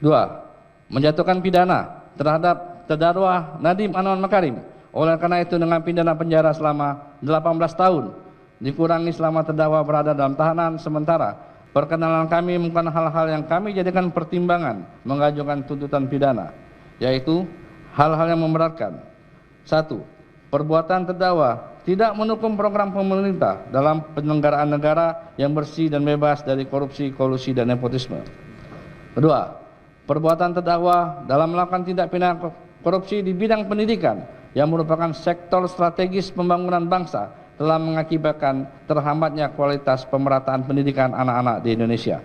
Dua, menjatuhkan pidana terhadap terdakwa Nadiem Anwar Makarim. Oleh karena itu dengan pidana penjara selama 18 tahun dikurangi selama terdakwa berada dalam tahanan sementara. Perkenalan kami bukan hal-hal yang kami jadikan pertimbangan mengajukan tuntutan pidana, yaitu hal-hal yang memberatkan. 1. Perbuatan terdakwa tidak mendukung program pemerintah dalam penyelenggaraan negara yang bersih dan bebas dari korupsi, kolusi, dan nepotisme. 2. Perbuatan terdakwa dalam melakukan tindak pidana korupsi di bidang pendidikan yang merupakan sektor strategis pembangunan bangsa telah mengakibatkan terhambatnya kualitas pemerataan pendidikan anak-anak di Indonesia.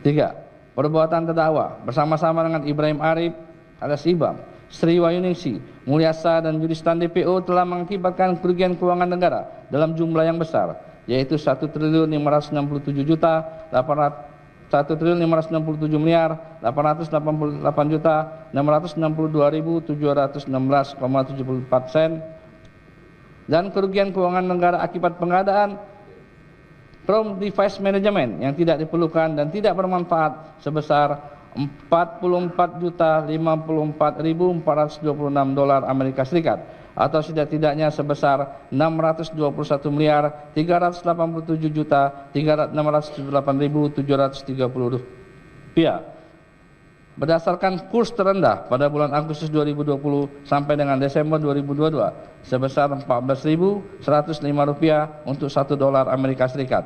3. Perbuatan terdakwa bersama-sama dengan Ibrahim Arif alias Ibam, Sri Wahyuningsi, Mulyasa, dan Yudhistan DPO telah mengakibatkan kerugian keuangan negara dalam jumlah yang besar, yaitu 1.868.868.662.716,74 sen dan kerugian keuangan negara akibat pengadaan from device management yang tidak diperlukan dan tidak bermanfaat sebesar $44.054.426 Amerika Serikat atau setidak-tidaknya sebesar $621.387.730 berdasarkan kurs terendah pada bulan Agustus 2020 sampai dengan Desember 2022 sebesar Rp14.105 untuk $1 Amerika Serikat.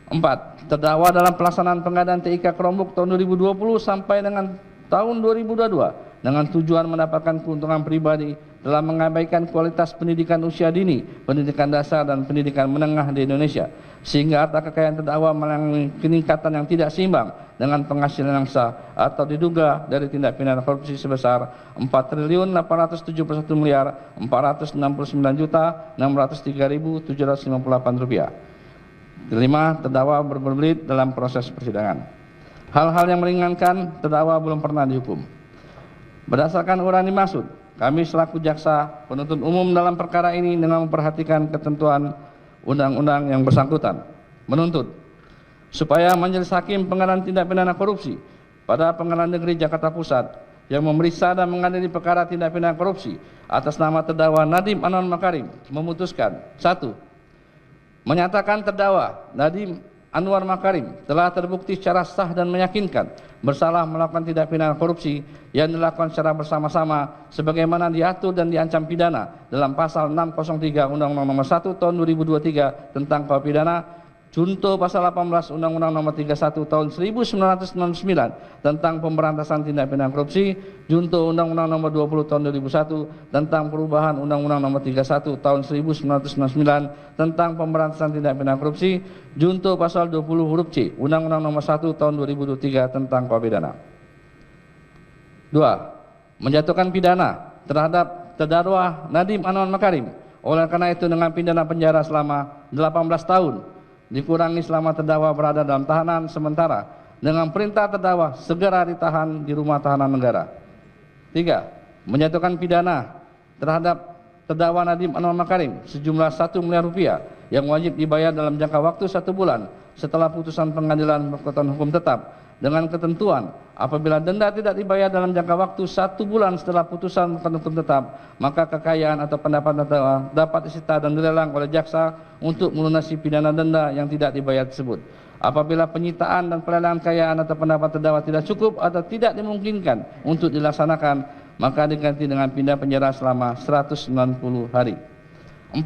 4. Terdakwa dalam pelaksanaan pengadaan TIK Chromebook tahun 2020 sampai dengan tahun 2022 dengan tujuan mendapatkan keuntungan pribadi telah mengabaikan kualitas pendidikan usia dini, pendidikan dasar, dan pendidikan menengah di Indonesia, sehingga harta kekayaan terdakwa mengalami peningkatan yang tidak seimbang dengan penghasilan yang sah atau diduga dari tindak pidana korupsi sebesar Rp4.469.603.758. Kelima, terdakwa berbelit dalam proses persidangan. Hal-hal yang meringankan terdakwa belum pernah dihukum. Berdasarkan uraian dimaksud, kami selaku jaksa penuntut umum dalam perkara ini dengan memperhatikan ketentuan undang-undang yang bersangkutan menuntut supaya Majelis Hakim Pengadilan Tindak Pidana Korupsi pada Pengadilan Negeri Jakarta Pusat yang memeriksa dan mengadili perkara tindak pidana korupsi atas nama terdakwa Nadiem Anwar Makarim memutuskan: 1. Menyatakan terdakwa Nadiem Anwar Makarim telah terbukti secara sah dan meyakinkan bersalah melakukan tindak pidana korupsi yang dilakukan secara bersama-sama sebagaimana diatur dan diancam pidana dalam pasal 603 Undang-Undang Nomor 1 Tahun 2023 tentang Kuhp Pidana, junto pasal 18 Undang-Undang Nomor 31 Tahun 1999 tentang Pemberantasan Tindak Pidana Korupsi, junto Undang-Undang Nomor 20 Tahun 2001 tentang perubahan Undang-Undang Nomor 31 Tahun 1999 tentang Pemberantasan Tindak Pidana Korupsi, junto pasal 20 huruf C Undang-Undang Nomor 1 Tahun 2023 tentang Kuhp Pidana. 2. Menjatuhkan pidana terhadap terdakwa Nadiem Anwar Makarim. Oleh karena itu dengan pidana penjara selama 18 tahun dikurangi selama terdakwa berada dalam tahanan sementara dengan perintah terdakwa segera ditahan di rumah tahanan negara. 3. Menjatuhkan pidana terhadap terdakwa Nadiem Anwar Makarim sejumlah Rp1 miliar yang wajib dibayar dalam jangka waktu 1 bulan setelah putusan pengadilan berkekuatan hukum tetap, dengan ketentuan apabila denda tidak dibayar dalam jangka waktu 1 bulan setelah putusan berkekuatan hukum tetap, maka kekayaan atau pendapatan terdakwa dapat disita dan dilelang oleh jaksa untuk melunasi pidana denda yang tidak dibayar tersebut. Apabila penyitaan dan pelelangan kekayaan atau pendapat terdakwa tidak cukup atau tidak dimungkinkan untuk dilaksanakan, maka diganti dengan pidana penjara selama 190 hari. 4.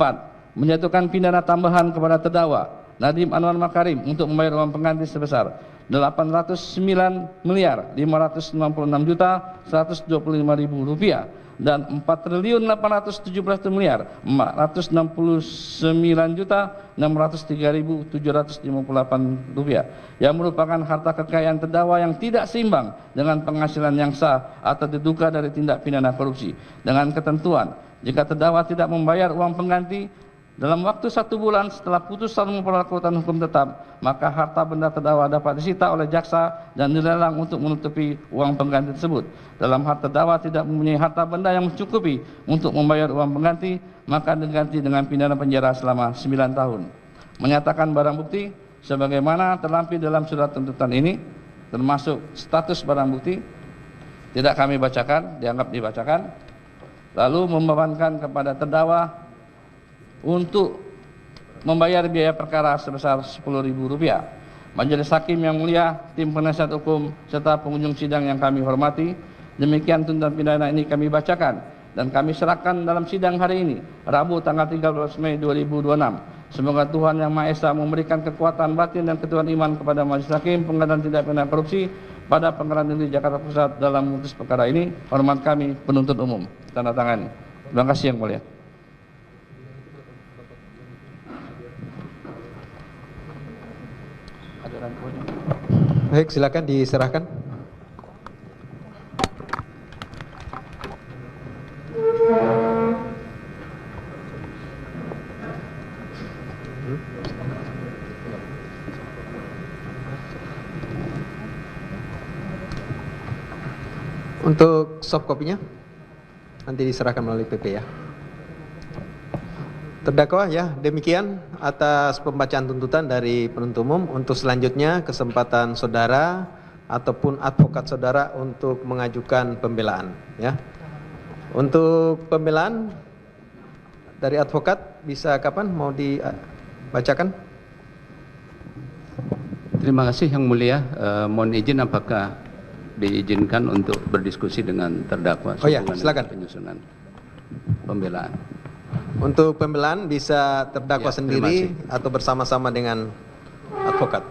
Menjatuhkan pidana tambahan kepada terdakwa Nadiem Anwar Makarim untuk membayar uang pengganti sebesar Rp809.196.125.000 dan Rp4.469.603.758 yang merupakan harta kekayaan terdakwa yang tidak seimbang dengan penghasilan yang sah atau diduga dari tindak pidana korupsi, dengan ketentuan jika terdakwa tidak membayar uang pengganti dalam waktu 1 bulan setelah putusan memperlakukan hukum tetap, maka harta benda terdakwa dapat disita oleh jaksa dan dilelang untuk menutupi uang pengganti tersebut. Dalam hal terdakwa tidak mempunyai harta benda yang mencukupi untuk membayar uang pengganti, maka diganti dengan pidana penjara selama 9 tahun. Menyatakan barang bukti sebagaimana terlampir dalam surat tuntutan ini, termasuk status barang bukti, tidak kami bacakan, dianggap dibacakan, lalu membebankan kepada terdakwa untuk membayar biaya perkara sebesar Rp10.000. Majelis Hakim yang mulia, tim penasihat hukum, serta pengunjung sidang yang kami hormati, demikian tuntutan pidana ini kami bacakan dan kami serahkan dalam sidang hari ini, Rabu tanggal 13 Mei 2026. Semoga Tuhan Yang Maha Esa memberikan kekuatan batin dan ketuhanan iman kepada Majelis Hakim Pengadilan Tindak Pidana Korupsi pada Pengadilan Negeri Jakarta Pusat dalam memutus perkara ini. Hormat kami penuntut umum. Tanda tangani. Terima kasih Yang Mulia. Baik, silakan diserahkan. Untuk soft copy-nya nanti diserahkan melalui PP ya. Terdakwa ya, demikian atas pembacaan tuntutan dari penuntut umum. Untuk selanjutnya kesempatan saudara ataupun advokat saudara untuk mengajukan pembelaan ya. Untuk pembelaan dari advokat bisa kapan mau dibacakan? Terima kasih Yang Mulia. Mohon izin apakah diizinkan untuk berdiskusi dengan terdakwa? Oh ya, silakan. Penyusunan pembelaan. Untuk pembelaan bisa terdakwa Ya, sendiri atau bersama-sama dengan advokat.